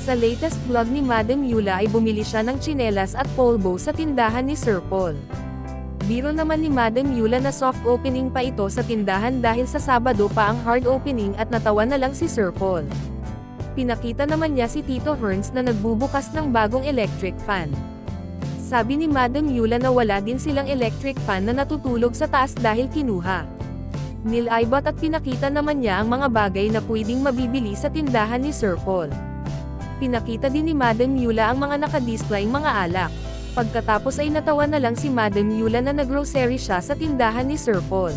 Sa latest vlog ni Madam Yula ay bumili siya ng tsinelas at polvo sa tindahan ni Sir Paul. Biro naman ni Madam Yula na soft opening pa ito sa tindahan dahil sa Sabado pa ang hard opening at natawa na lang si Sir Paul. Pinakita naman niya si Tito Herns na nagbubukas ng bagong electric fan. Sabi ni Madam Yula na wala din silang electric fan na natutulog sa taas dahil kinuha. Nilaybot at pinakita naman niya ang mga bagay na pwedeng mabibili sa tindahan ni Sir Paul. Pinakita din ni Madam Yula ang mga nakadisplay mga alak. Pagkatapos ay natawa na lang si Madam Yula na naggrocery siya sa tindahan ni Sir Paul.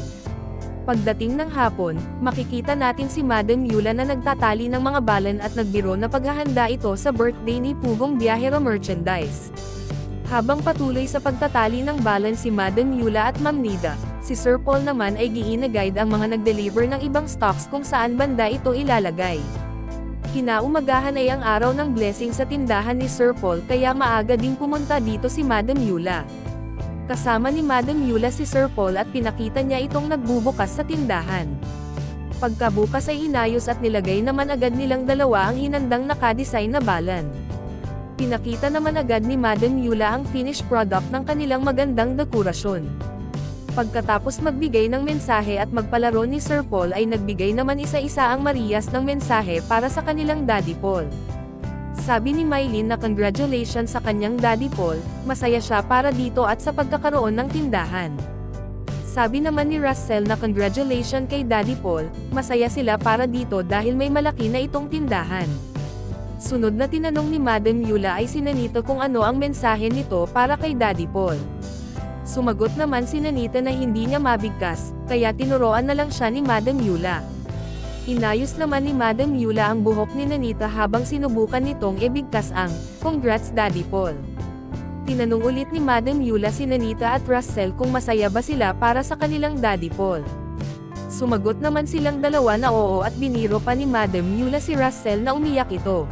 Pagdating ng hapon, makikita natin si Madam Yula na nagtatali ng mga balan at nagbiro na paghahanda ito sa birthday ni Pugong Biyahero Merchandise. Habang patuloy sa pagtatali ng balan si Madam Yula at Ma'am Nida, si Sir Paul naman ay giina-guide ang mga nag-deliver ng ibang stocks kung saan banda ito ilalagay. Kinaumagahan ay ang araw ng blessing sa tindahan ni Sir Paul kaya maaga din pumunta dito si Madam Yula. Kasama ni Madam Yula si Sir Paul at pinakita niya itong nagbubukas sa tindahan. Pagkabukas ay inayos at nilagay naman agad nilang dalawa ang hinandang nakadesign na balan. Pinakita naman agad ni Madam Yula ang finished product ng kanilang magandang dekorasyon. Pagkatapos magbigay ng mensahe at magpalaro ni Sir Paul ay nagbigay naman isa-isa ang Marias ng mensahe para sa kanilang Daddy Paul. Sabi ni Mylene na congratulations sa kanyang Daddy Paul, masaya siya para dito at sa pagkakaroon ng tindahan. Sabi naman ni Russell na congratulations kay Daddy Paul, masaya sila para dito dahil may malaki na itong tindahan. Sunod na tinanong ni Madam Yula ay si Nanita kung ano ang mensahe nito para kay Daddy Paul. Sumagot naman si Nanita na hindi niya mabigkas, kaya tinuruan na lang siya ni Madam Yula. Inayos naman ni Madam Yula ang buhok ni Nanita habang sinubukan nitong ibigkas ang, "Congrats Daddy Paul." Tinanong ulit ni Madam Yula si Nanita at Russell kung masaya ba sila para sa kanilang Daddy Paul. Sumagot naman silang dalawa na oo at biniro pa ni Madam Yula si Russell na umiyak ito.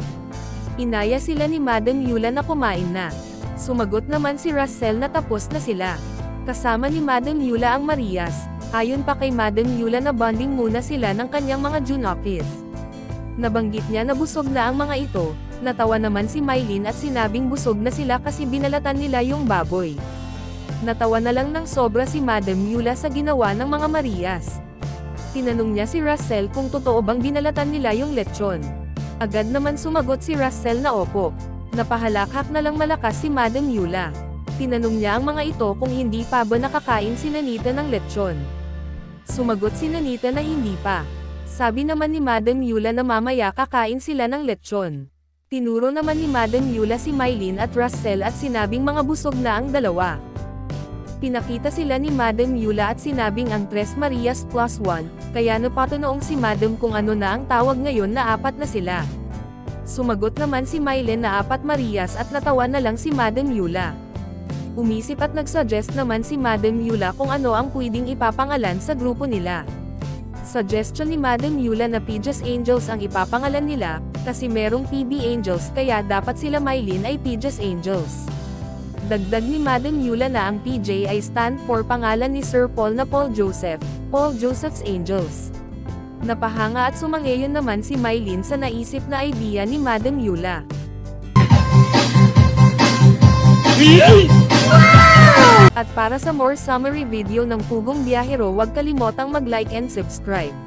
Inaya sila ni Madam Yula na kumain na. Sumagot naman si Russell na tapos na sila. Kasama ni Madam Yula ang Marias. Ayon pa kay Madam Yula na bonding muna sila ng kanyang mga junakis. Nabanggit niya na busog na ang mga ito. Natawa naman si Mylene at sinabing busog na sila kasi binalatan nila yung baboy. Natawa na lang ng sobra si Madam Yula sa ginawa ng mga Marias. Tinanong niya si Russell kung totoo bang binalatan nila yung lechon. Agad naman sumagot si Russell na opo. Napahalakhak na lang malakas si Madam Yula. Tinanong niya ang mga ito kung hindi pa ba nakakain si Nanita ng lechon. Sumagot si Nanita na hindi pa. Sabi naman ni Madam Yula na mamaya kakain sila ng lechon. Tinuro naman ni Madam Yula si Mylene at Russell at sinabing mga busog na ang dalawa. Pinakita sila ni Madam Yula at sinabing ang Tres Marias plus 1, kaya napatanoong si Madam kung ano na ang tawag ngayon na 4 na sila. Sumagot naman si Mylene na 4 Marias at natawa na lang si Madam Yula. Umisip at nagsuggest naman si Madam Yula kung ano ang pwedeng ipapangalan sa grupo nila. Suggestion ni Madam Yula na Peaches Angels ang ipapangalan nila, kasi merong PB Angels kaya dapat sila Mylene ay Peaches Angels. Dagdag ni Madam Yula na ang PJ ay stand for pangalan ni Sir Paul na Paul Joseph, Paul Joseph's Angels. Napahanga at sumangayon naman si Mylene sa naisip na idea ni Madam Yula. At para sa more summary video ng Pugong Biyahero, huwag kalimotang mag-like and subscribe.